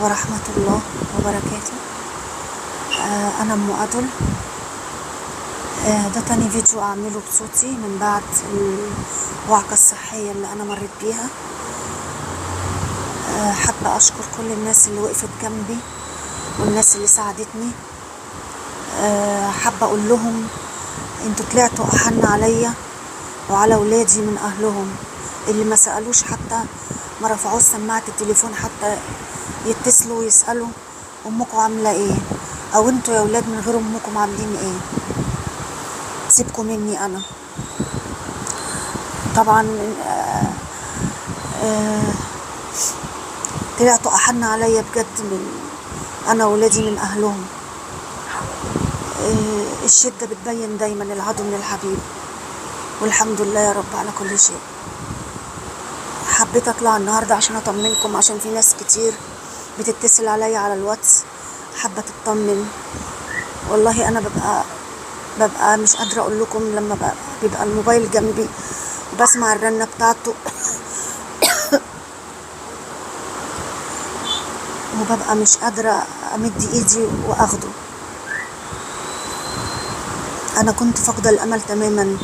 ورحمة الله وبركاته. أنا أم أدل. ده تاني فيديو أعمله بصوتي من بعد الوعكة الصحية اللي أنا مريت بيها. حابة أشكر كل الناس اللي وقفت جنبي والناس اللي ساعدتني. حابة أقول لهم انتوا طلعتوا أحن عليا وعلى ولادي من أهلهم، اللي ما سألوش حتى، ما رفعوش سماعة التليفون حتى يتصلوا ويسألوا أمكم عاملة إيه، أو انتوا يا ولاد من غير أمكم عاملين إيه. سيبكم مني أنا طبعا. طلعتوا أحن عليا بجد، من أنا وولادي من أهلهم. الشدة بتبين دايما العدو من الحبيب، والحمد لله يا رب على كل شيء. حبيت أطلع النهاردة عشان أطمنكم، عشان في ناس كتير بتتصل عليا على الواتس حابة تطمن. والله أنا ببقى مش قادرة أقول لكم، لما بيبقى الموبايل جنبي وبسمع الرنة بتاعته وببقى مش قادرة أمد إيدي وأخده. أنا كنت فاقدة الأمل تماما.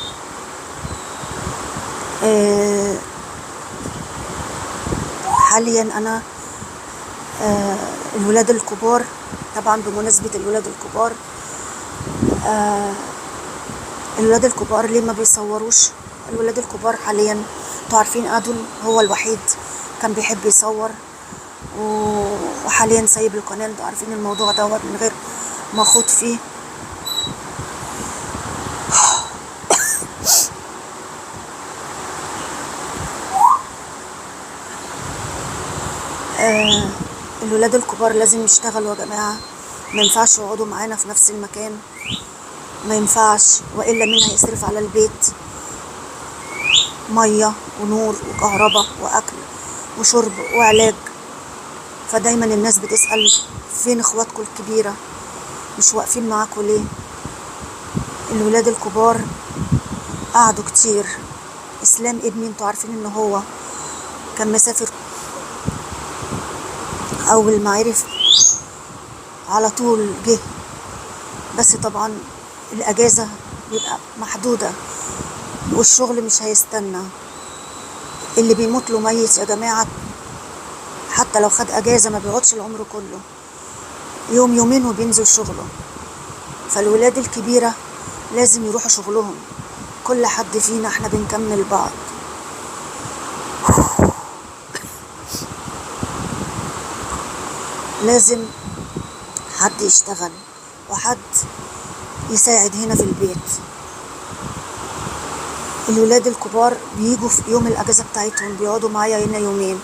حاليا أنا الولاد الكبار، طبعا بمناسبة الولاد الكبار، الولاد الكبار ليه ما بيصوروش؟ الولاد الكبار حاليا انتوا عارفين أدل هو الوحيد كان بيحب يصور، وحاليا سايب القناة. انتوا عارفين الموضوع دوت من غير ما اخوض فيه. الولاد الكبار لازم يشتغلوا يا جماعة، ما ينفعش يقعدوا معانا في نفس المكان، ما ينفعش، وإلا مين هيصرف على البيت؟ مية ونور وكهرباء وأكل وشرب وعلاج. فدايما الناس بتسأل فين اخواتكم الكبيرة، مش واقفين معاكم ليه؟ الولاد الكبار قعدوا كتير. اسلام ابني انتوا عارفين ان هو كان مسافر، اول ما عرف على طول جه، بس طبعا الاجازة بيبقى محدودة والشغل مش هيستنى. اللي بيموت له ميت يا جماعة، حتى لو خد اجازة ما بيقعدش العمر كله، يوم يومين وبينزل شغله. فالولاد الكبيرة لازم يروحوا شغلهم. كل حد فينا احنا بنكمل بعض. لازم حد يشتغل وحد يساعد هنا في البيت. الولاد الكبار بيجوا في يوم الاجازة بتاعتهم بيقعدوا معايا هنا يومين،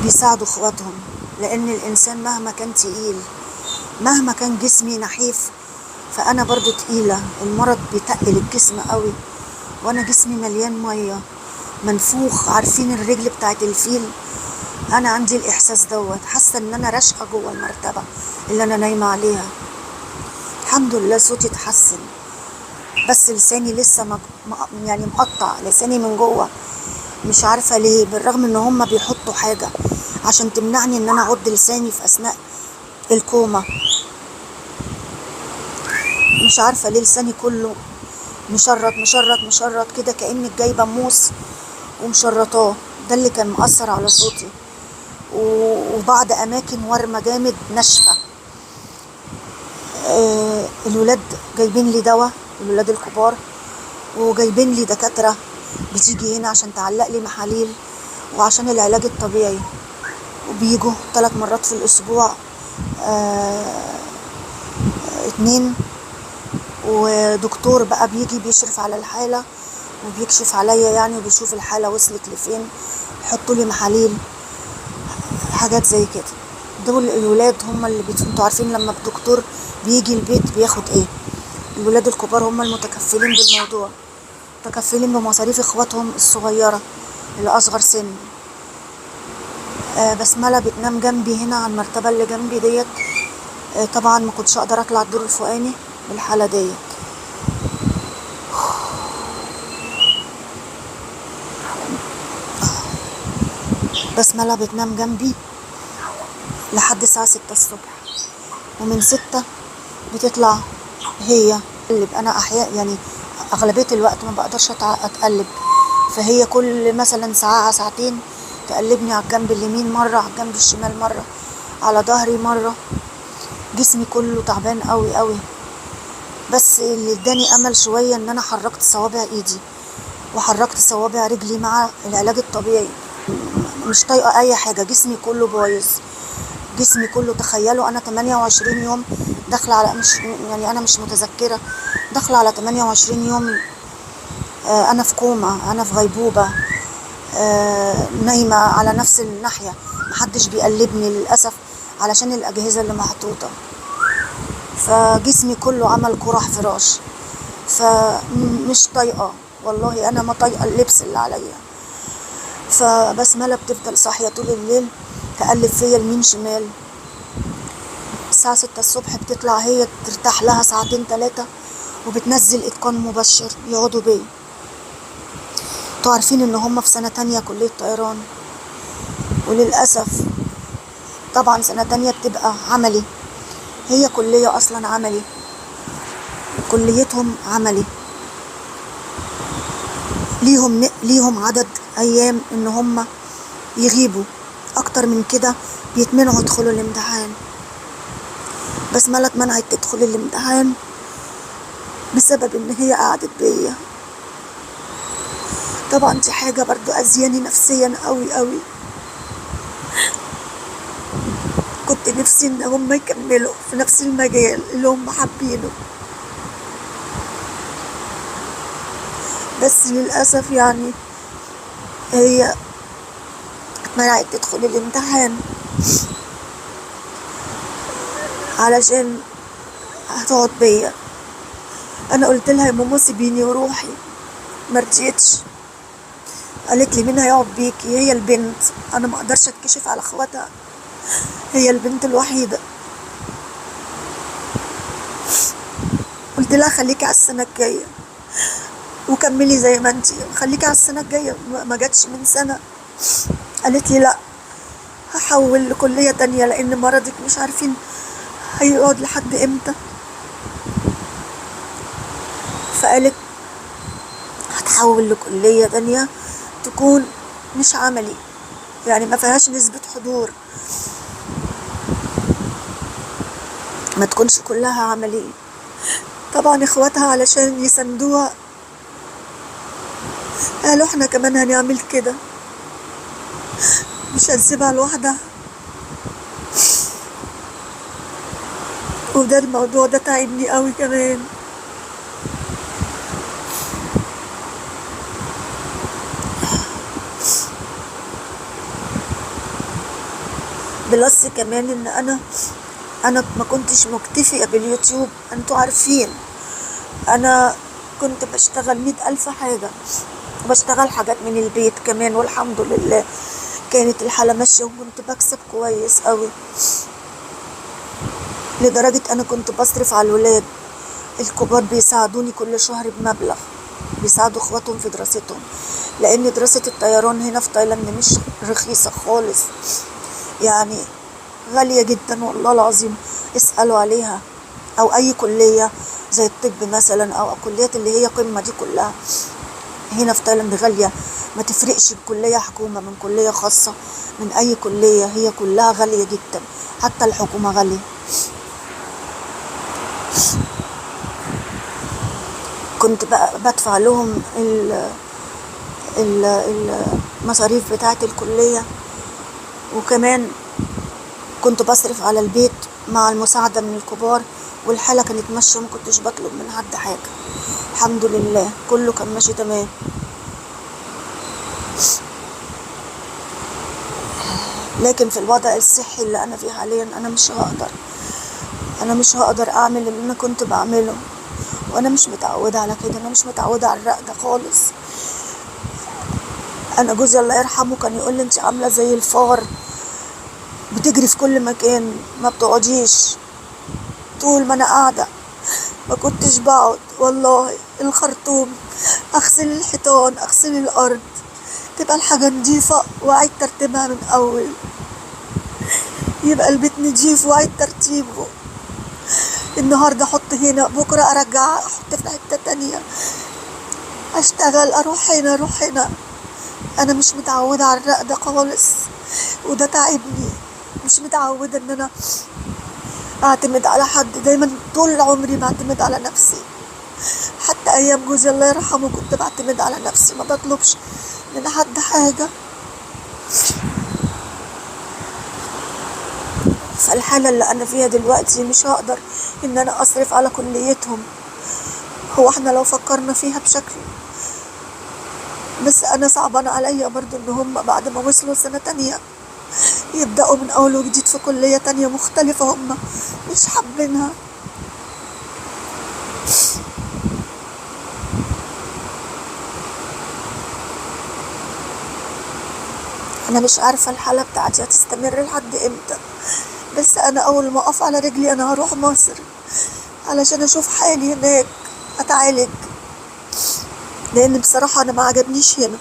بيساعدوا اخواتهم. لان الانسان مهما كان تقيل، مهما كان جسمي نحيف، فانا برضو تقيلة. المرض بيتقل الجسم قوي، وانا جسمي مليان مية منفوخ. عارفين الرجل بتاعت الفيل؟ انا عندي الاحساس دوت، حاسة ان انا راشقة جوه المرتبة اللي انا نايمة عليها. الحمد لله صوتي اتحسن، بس لساني لسه يعني مقطع لساني من جوه، مش عارفة ليه، بالرغم ان هم بيحطوا حاجة عشان تمنعني ان انا اعض لساني في اثناء الكومة. مش عارفة ليه لساني كله مشرط مشرط مشرط كده، كأنك جايبة موس ومشرطاه. ده اللي كان مأثر على صوتي، وبعض اماكن ورمة جامد ناشفة. الولاد جايبين لي دواء، الولاد الكبار، وجايبين لي دكاترة بتيجي هنا عشان تعلق لي محاليل وعشان العلاج الطبيعي. وبيجوا 3 مرات في الاسبوع، 2. ودكتور بقى بيجي بيشرف على الحالة وبيكشف عليا يعني، وبيشوف الحالة وصلت لفين، يحطوا لي محاليل، حاجات زي كده. دول الولاد هم اللي انتوا عارفين لما الدكتور بيجي البيت بياخد ايه. الولاد الكبار هم المتكفلين بالموضوع، متكفلين بمصاريف اخواتهم الصغيرة اللي اصغر سن. بسملة بتنام جنبي هنا على المرتبة اللي جنبي ديت. طبعا ما كنتش اقدر اطلع الدور الفوقاني بالحالة ديت. بسملة بتنام جنبي لحد الساعة 6 الصبح، ومن 6 بتطلع هي تقلب. أنا أحيانا يعني أغلبية الوقت ما بقدرش أتقلب، فهي كل مثلا ساعة ساعتين تقلبني على الجنب اليمين مرة، على الجنب الشمال مرة، على ظهري مرة. جسمي كله تعبان قوي قوي. بس اللي اداني امل شوية ان انا حركت صوابع ايدي وحركت صوابع رجلي مع العلاج الطبيعي. مش طايقة اي حاجة، جسمي كله بايظ، جسمي كله. تخيلوا انا 28 يوم داخلة على، مش يعني انا مش متذكرة، داخلة على 28 يوم انا في كوما، انا في غيبوبة، نايمة على نفس الناحية، محدش بيقلبني للأسف علشان الأجهزة اللي محطوطة. فجسمي كله عمل قرح فراش، فمش طايقة والله، أنا ما طايقة اللبس اللي عليا. فبسملة بتفضل صاحية طول الليل تقلب فيا يمين شمال. الساعة 6 الصبح بتطلع هي ترتاح لها ساعتين 3 وبتنزل إتقان مبشر يقعدوا بيا. انتوا عارفين ان هم في سنة تانية كلية طيران، وللأسف طبعا سنة تانية بتبقى عملي، هي كلية أصلا عملي، كليتهم عملي، ليهم عدد أيام إن هم يغيبوا، أكتر من كده بيتمنعوا يدخلوا الامتحان. بسملة اتمنعت تدخل الامتحان بسبب إن هي قعدت بيا. طبعا دي حاجة برضو أذياني نفسيا قوي قوي. كنت نفسي إن هم يكملوا في نفس المجال اللي هم حابينه، بس للأسف يعني هي اتمنعت تدخل الامتحان علشان هتقعد بيا. انا قلت لها يا ماما سيبيني وروحي، مرضيتش، قالت لي مين هيقعد بيكي؟ هي البنت، انا ما اقدرش اتكشف على اخواتها، هي البنت الوحيده. قلت لها خليكي على السنه الجايه وكملي زي ما انتي، خليكي على السنه الجايه. ما جاتش من سنه، قالت لي لا هحول لكليه تانية لان مرضك مش عارفين هيقعد لحد امتى. فقالت هتحول لكليه تانية تكون مش عملي، يعني ما فيهاش نسبة حضور، ما تكونش كلها عملي. طبعا اخواتها علشان يسندوها قالوا احنا كمان هنعمل كده، مش هنسيبها لوحدها. وده الموضوع ده تعبني قوي كمان. بلس كمان ان انا ما كنتش مكتفية باليوتيوب، انتوا عارفين انا كنت بشتغل 100,000 حاجة، وبشتغل حاجات من البيت كمان، والحمد لله كانت الحالة ماشية وكنت بكسب كويس قوي، لدرجة انا كنت بصرف على الولاد. الكبار بيساعدوني كل شهر بمبلغ، بيساعدوا اخواتهم في دراستهم، لان دراسة الطيران هنا في تايلاند مش رخيصة خالص، يعني غالية جدا والله العظيم. اسألوا عليها، او اي كلية زي الطب مثلا، او الكليات اللي هي قمة دي كلها هنا في تايلاند غالية، ما تفرقش بكلية حكومة من كلية خاصة من اي كلية، هي كلها غالية جدا، حتى الحكومة غالية. كنت بقى بدفع لهم المصاريف بتاعة الكلية، وكمان كنت بصرف على البيت مع المساعدة من الكبار، والحالة كانت ماشية، ما كنتش بطلب من حد حاجة، الحمد لله كله كان ماشي تمام. لكن في الوضع الصحي اللي انا فيه حاليا انا مش هقدر اعمل اللي انا كنت بعمله، وانا مش متعودة على كده، انا مش متعودة على الرق ده خالص. انا جوزي الله يرحمه كان يقول لي انت عاملة زي الفار، بتجري في كل مكان، ما بتقعديش. طول ما انا قاعدة ما كنتش بقعد والله. الخرطوم، اغسل الحيطان، اغسل الارض، تبقى الحاجة نضيفة واعيد ترتيبها من اول. يبقى البيت نضيف وعيد ترتيبه. النهاردة احط هنا، بكرة ارجع احط في حتة تانية، اشتغل اروح هنا اروح هنا. انا مش متعودة على الرق ده خالص، وده تعبني. مش متعودة ان انا اعتمد على حد، دايما طول عمري بعتمد على نفسي. حتى ايام جوزي الله يرحمه كنت بعتمد على نفسي، ما بطلبش من حد حاجة. فالحالة اللي انا فيها دلوقتي مش هقدر ان انا اصرف على كليتهم. هو احنا لو فكرنا فيها بشكل، بس انا صعبان عليا برضو ان هم بعد ما وصلوا سنة تانية يبدأوا من اول وجديد في كلية تانية مختلفة هم مش حابينها. انا مش عارفة الحالة بتاعتي هتستمر لحد امتى، بس انا اول ما اقف على رجلي انا هروح مصر علشان اشوف حالي هناك اتعالج، لان بصراحة انا ما عجبنيش هنا.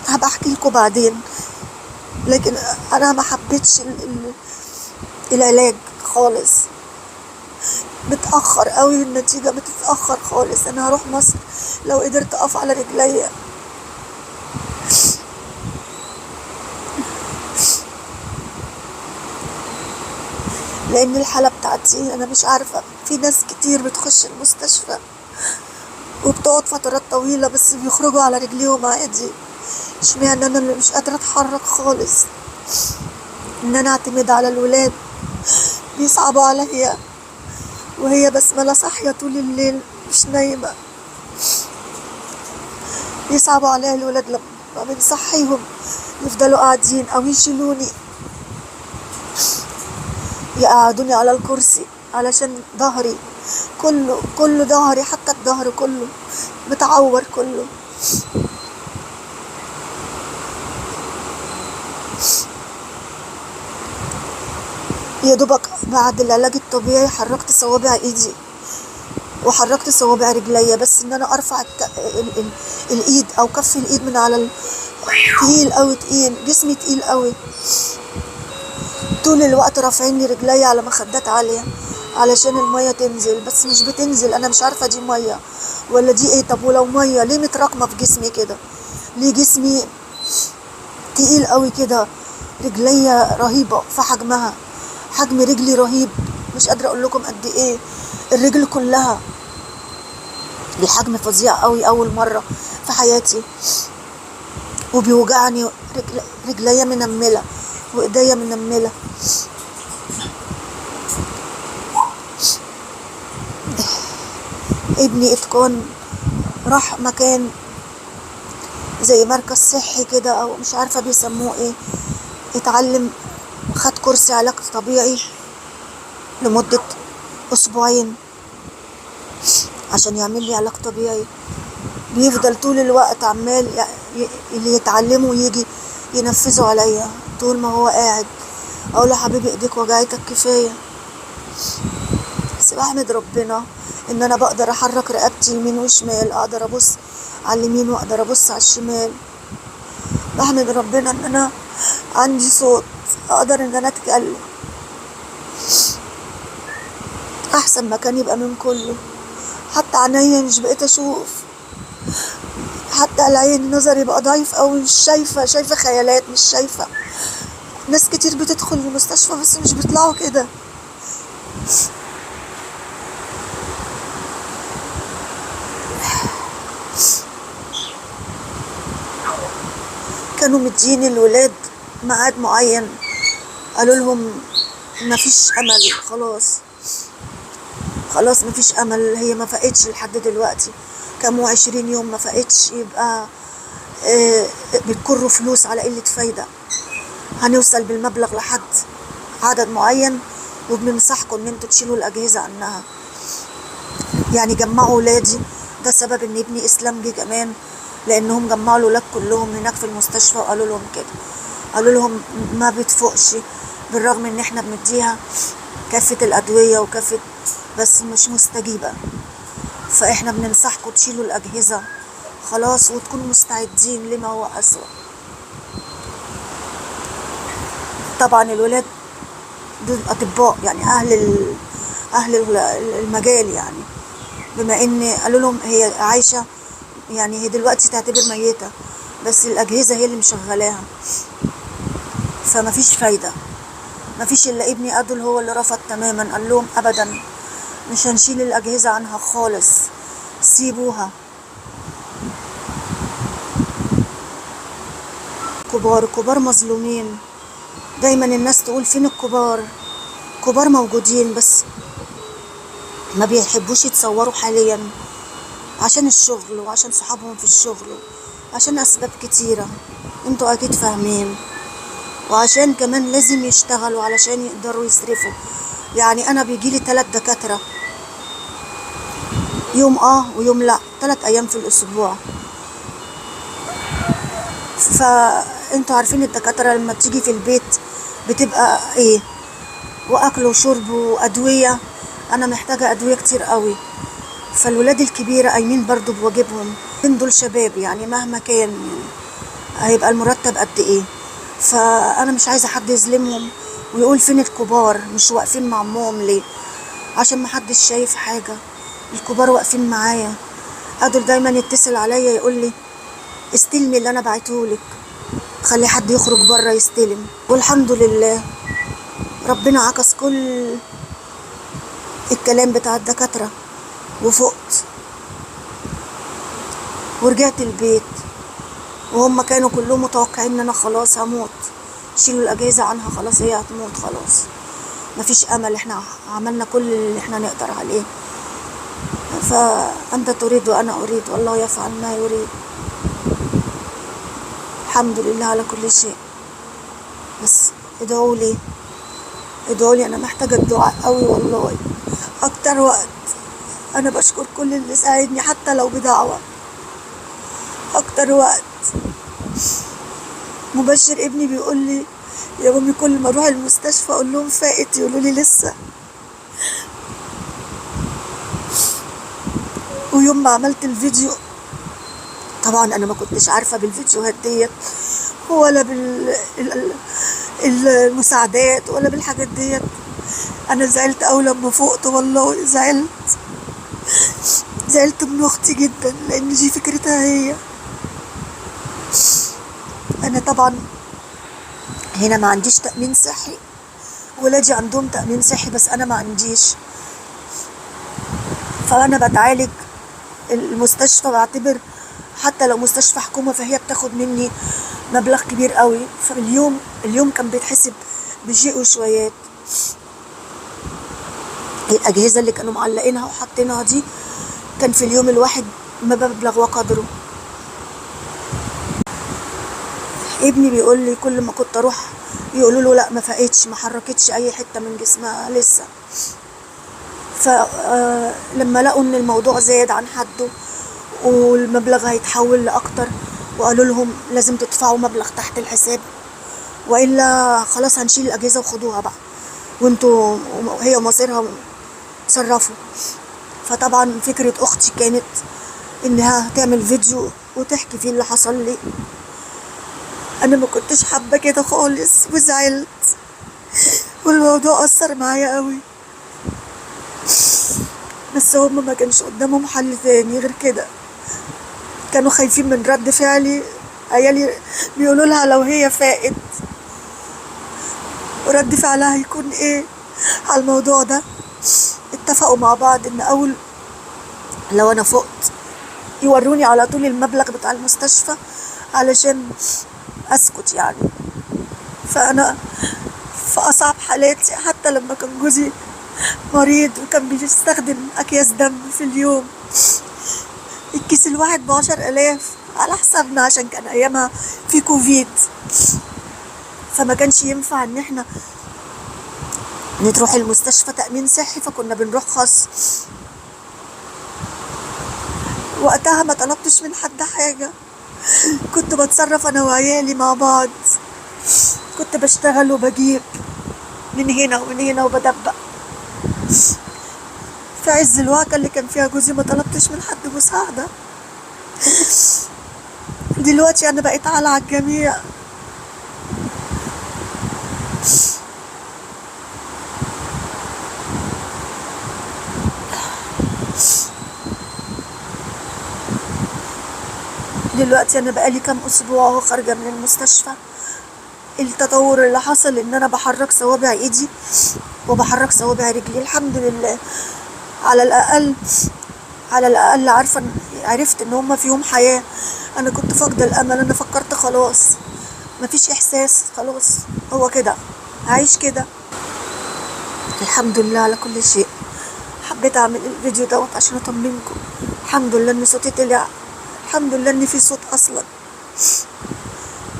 هبقى احكي لكم بعدين، لكن انا ما حبيتش العلاج خالص. متأخر قوي، النتيجة بتتأخر خالص. انا هروح مصر لو قدرت اقف على رجلي، لان الحالة بتاعتي انا مش عارفة. في ناس كتير بتخش المستشفى وبتقعد فترات طويلة بس بيخرجوا على رجليهم عادي. اشمعنى انا اللي مش قادرة اتحرك خالص؟ ان انا اعتمد على الولاد بيصعبوا عليا، وهي بسملة صاحية طول الليل مش نايمة. بيصعبوا عليا الولاد لما بنصحيهم يفضلوا قاعدين او يشيلوني، يقعدوني على الكرسي علشان ظهري كله ظهري، حتى الظهر كله متعور كله. يا دوبك بعد العلاج الطبيعي حركت صوابع ايدي وحركت صوابع رجليا، بس ان انا ارفع الايد او كف الايد من على تقيل قوي، تقيل، جسمي تقيل قوي. طول الوقت رافعين لي رجليا على مخدات عالية علشان المية تنزل، بس مش بتنزل. انا مش عارفة دي مية ولا دي ايه. طب ولو مية ليه متراكمة في جسمي كده؟ ليه جسمي تقيل قوي كده؟ رجليا رهيبة في حجمها، حجم رجلي رهيب، مش قادرة اقول لكم قد ايه. الرجل كلها الحجم فظيع قوي، اول مرة في حياتي. وبيوجعني رجليا منملة وايديا منملة. ابني اتقان راح مكان زي مركز صحي كده او مش عارفة بيسموه ايه، اتعلم، خد كورس علاج طبيعي لمدة اسبوعين عشان يعمل لي علاج طبيعي. بيفضل طول الوقت عمال اللي يتعلمه ويجي ينفذه عليا طول ما هو قاعد. اقول له حبيبي ايديك وجعتك كفايه. بس بحمد ربنا ان انا بقدر احرك رقبتي يمين وشمال، اقدر ابص على اليمين واقدر ابص على الشمال. بحمد ربنا ان انا عندي صوت، اقدر ان انا اتكلم. احسن مكان يبقى من كله. حتى عينيا مش بقيت اشوف، حتى العين نظري بقى ضعيف قوي، مش شايفه خيالات، مش شايفه. ناس كتير بتدخل المستشفى بس مش بيطلعوا كده. كانوا مدين الولاد ميعاد معين، قالوا لهم مفيش امل، خلاص مفيش امل. هي ما فاقتش لحد دلوقتي، كانوا 20 يوم ما فاقتش. يبقى بتكروا فلوس على قلة فايدة. هنوصل بالمبلغ لحد عدد معين وبننصحكم ان انتوا تشيلوا الاجهزة عنها. يعني جمعوا ولادي، ده سبب ان ابني اسلام جه كمان، لانهم جمعوا الولاد كلهم هناك في المستشفى وقالوا لهم كده. قالوا لهم ما بتفوقش بالرغم ان احنا بنديها كافة الادوية وكافة، بس مش مستجيبة. فاحنا بننصحكم تشيلوا الاجهزة خلاص وتكونوا مستعدين لما هو اسوأ. طبعا الولاد دول اطباء يعني اهل المجال يعني، بما ان قالوا لهم هي عايشه يعني، هي دلوقتي تعتبر ميته بس الاجهزه هي اللي مشغلاها، فما فيش فايده. ما فيش الا ابني ادول هو اللي رفض تماما، قال لهم ابدا مش هنشيل الاجهزه عنها خالص، سيبوها. كبار مظلومين. دايما الناس تقول فين الكبار؟ كبار موجودين بس ما بيحبوش يتصوروا حاليا عشان الشغل وعشان صحابهم في الشغل، عشان اسباب كتيرة انتوا اكيد فاهمين، وعشان كمان لازم يشتغلوا علشان يقدروا يصرفوا. يعني انا بيجيلي 3 دكاترة، يوم ويوم لا، 3 ايام في الاسبوع. فانتوا عارفين الدكاترة لما تيجي في البيت بتبقى ايه، واكل وشرب وادوية. انا محتاجة ادوية كتير قوي. فالولاد الكبيرة قايمين برضو بواجبهم، دول شباب يعني مهما كان هيبقى المرتب قد ايه. فانا مش عايزة حد يظلمهم ويقول فين الكبار مش واقفين مع امهم ليه، عشان محدش شايف حاجة. الكبار واقفين معايا. ادول دايما يتصل عليا يقول لي استلمي اللي انا بعتهولك، خلي حد يخرج بره يستلم. والحمد لله ربنا عكس كل الكلام بتاع الدكاترة وفقت ورجعت البيت، وهم كانوا كلهم متوقعين ان انا خلاص هموت، شيلوا الاجهزة عنها خلاص هي هتموت خلاص، مفيش امل، احنا عملنا كل اللي احنا نقدر عليه. فانت تريد وانا اريد والله يفعل ما يريد. الحمد لله على كل شيء. بس ادعوا لي انا محتاجة الدعاء قوي والله اكتر وقت. انا بشكر كل اللي ساعدني حتى لو بدعوة. اكتر وقت مبشر ابني بيقول لي يا مامي كل ما اروح المستشفى اقول لهم فائت، يقولوا لي لسه. ويوم ما عملت الفيديو، طبعا انا ما كنتش عارفة بالفيديوهات ديت ولا بالمساعدات ولا بالحاجات ديت. انا زعلت اوي لما فقت والله، زعلت من اختي جدا لان دي فكرتها هي. انا طبعا هنا ما عنديش تأمين صحي، ولادي عندهم تأمين صحي بس انا ما عنديش. فانا بتعالج المستشفى، بعتبر حتى لو مستشفى حكومة فهي بتاخد مني مبلغ كبير قوي. اليوم كان بيتحسب بشيء وشويات. الأجهزة اللي كانوا معلقينها وحاطينها دي كان في اليوم الواحد مبلغ وقدره. ابني بيقول لي كل ما كنت اروح يقولوا له لا ما فاقتش، ما حركتش اي حته من جسمها لسه. فلما لقوا ان الموضوع زاد عن حده والمبلغ هيتحول لاكتر، وقالوا لهم لازم تدفعوا مبلغ تحت الحساب والا خلاص هنشيل الاجهزه وخدوها بقى وانتوا هي ومصيرها تصرفوا. فطبعا فكره اختي كانت انها تعمل فيديو وتحكي فيه اللي حصل لي. انا ما كنتش حابه كده خالص وزعلت، والموضوع اثر معايا قوي. بس هم ما كانش قدامهم حل ثاني غير كده، كانوا خايفين من رد فعلي. عيالي بيقولوا لها لو هي فاقت رد فعلها هيكون ايه على الموضوع ده. اتفقوا مع بعض ان اول لو انا فقت يوروني على طول المبلغ بتاع المستشفى علشان اسكت يعني. فانا في اصعب حالاتي حتى لما كان جوزي مريض وكان بيستخدم اكياس دم في اليوم، الكيس الواحد ب10,000 على حسابنا عشان كان ايامها في كوفيد، فما كانش ينفع ان احنا نروح المستشفى تأمين صحي، فكنا بنروح خاص. وقتها ما طلبتش من حد حاجة، كنت بتصرف انا وعيالي مع بعض، كنت بشتغل وبجيب من هنا ومن هنا وبدبق. في عز الوقت اللي كان فيها جوزي ما طلبتش من حد مساعدة. دلوقتي انا بقيت على الجميع. دلوقتي انا بقالي كام اسبوع اهو خارجه من المستشفى. التطور اللي حصل ان انا بحرك صوابع ايدي وبحرك صوابع رجلي، الحمد لله. على الاقل على الاقل عرفت ان هما فيهم حياه. انا كنت فاقده الامل، انا فكرت خلاص مفيش احساس، خلاص هو كده هعيش كده. الحمد لله على كل شيء. حبيت اعمل الفيديو دوت عشان اطمنكم. الحمد لله ان صوتي طلع، الحمد لله ان في صوت اصلا.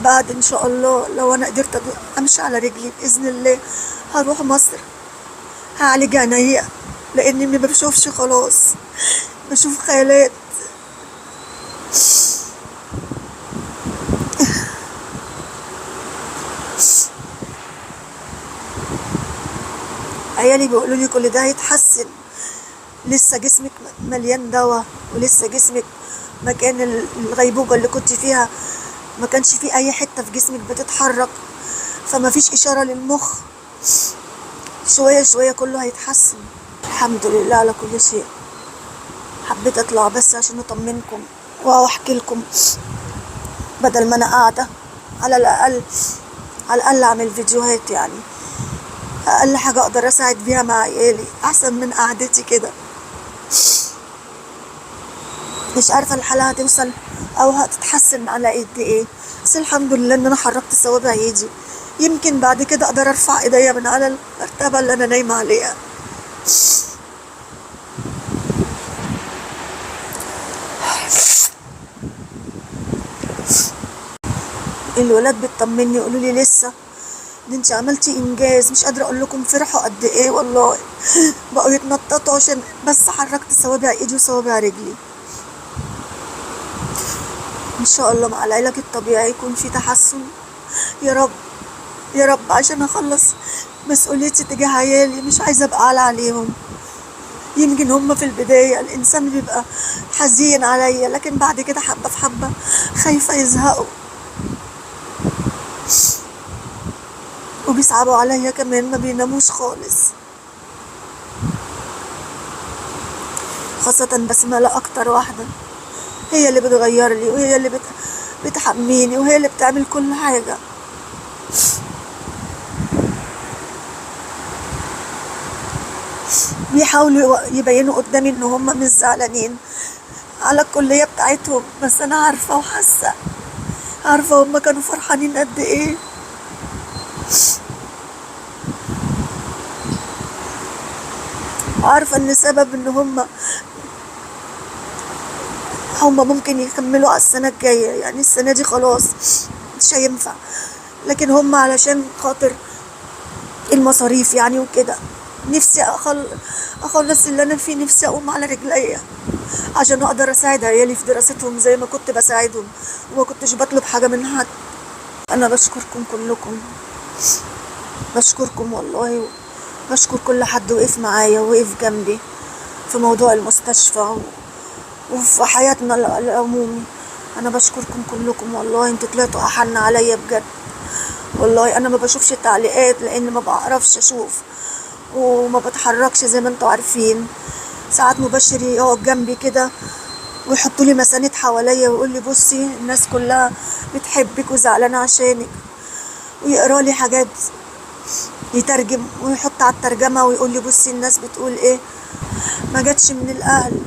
بعد ان شاء الله لو انا قدرت امشي على رجلي باذن الله هروح مصر هعالج عينيا، لاني ما بشوفش خلاص، بشوف خيالات. عيالي بيقولوا لي كل ده هيتحسن، لسه جسمك مليان دواء، ولسه جسمك مكان الغيبوبة اللي كنت فيها ما كانش فيه اي حتة في جسمك بتتحرك، فما فيش اشارة للمخ. شوية شوية كله هيتحسن. الحمد لله على كل شيء. حبيت اطلع بس عشان اطمنكم واحكي لكم، بدل ما انا قاعدة. على الاقل اعمل فيديوهات، يعني اقل حاجة اقدر اساعد بيها مع عيالي احسن من قعدتي كده. مش عارفة الحالة هتوصل او هتتحسن على قد ايه، بس الحمد لله ان انا حركت صوابع ايدي. يمكن بعد كده اقدر ارفع ايديا من على المرتبة اللي انا نايمة عليها. الولاد بتطمني يقولوا لي لسه دي انت عملتي انجاز، مش قادره اقول لكم فرحوا قد ايه والله. بقوا يتنططوا عشان بس حركت صوابع ايدي وصوابع رجلي. ان شاء الله مع العلاج الطبيعي يكون في تحسن، يا رب يا رب، عشان اخلص مسؤوليتي تجاه عيالي. مش عايزه ابقى عالة عليهم. يمكن هم في البدايه الانسان بيبقى حزين عليا، لكن بعد كده حبه في حبه خايفه يزهقوا وبيصعبوا عليا كمان، ما بيناموش خالص. خاصة بسملة أكتر واحدة، هي اللي بتغير لي وهي اللي بتحميني وهي اللي بتعمل كل حاجة. بيحاولوا يبينوا قدامي ان هم مش زعلانين على الكلية بتاعتهم، بس انا عارفة وحاسة، عارفة هم كانوا فرحانين قد ايه. عارفة ان سبب ان هم ممكن يكملوا على السنة الجاية، يعني السنة دي خلاص مش هينفع، لكن هم علشان خاطر المصاريف يعني وكده. نفسي اخلص اللي انا فيه، نفسي اقوم على رجليا عشان اقدر اساعد عيالي في دراستهم زي ما كنت بساعدهم وما كنتش بطلب حاجة من حد. انا بشكركم كلكم، بشكركم والله، بشكر كل حد وقف معايا ووقف جنبي في موضوع المستشفى وفي حياتنا العمومي. انا بشكركم كلكم والله، انتوا طلعتوا احن عليا بجد والله. انا ما بشوفش التعليقات لان ما بعرفش اشوف وما بتحركش زي ما انتوا عارفين. ساعات مبشر يقعد جنبي كده ويحطوا لي مساند حواليا ويقول لي بصي الناس كلها بتحبك وزعلانه عشانك، ويقرا لي حاجات، يترجم ويحط على الترجمه ويقول لي بصي الناس بتقول ايه. ما جاتش من الاهل.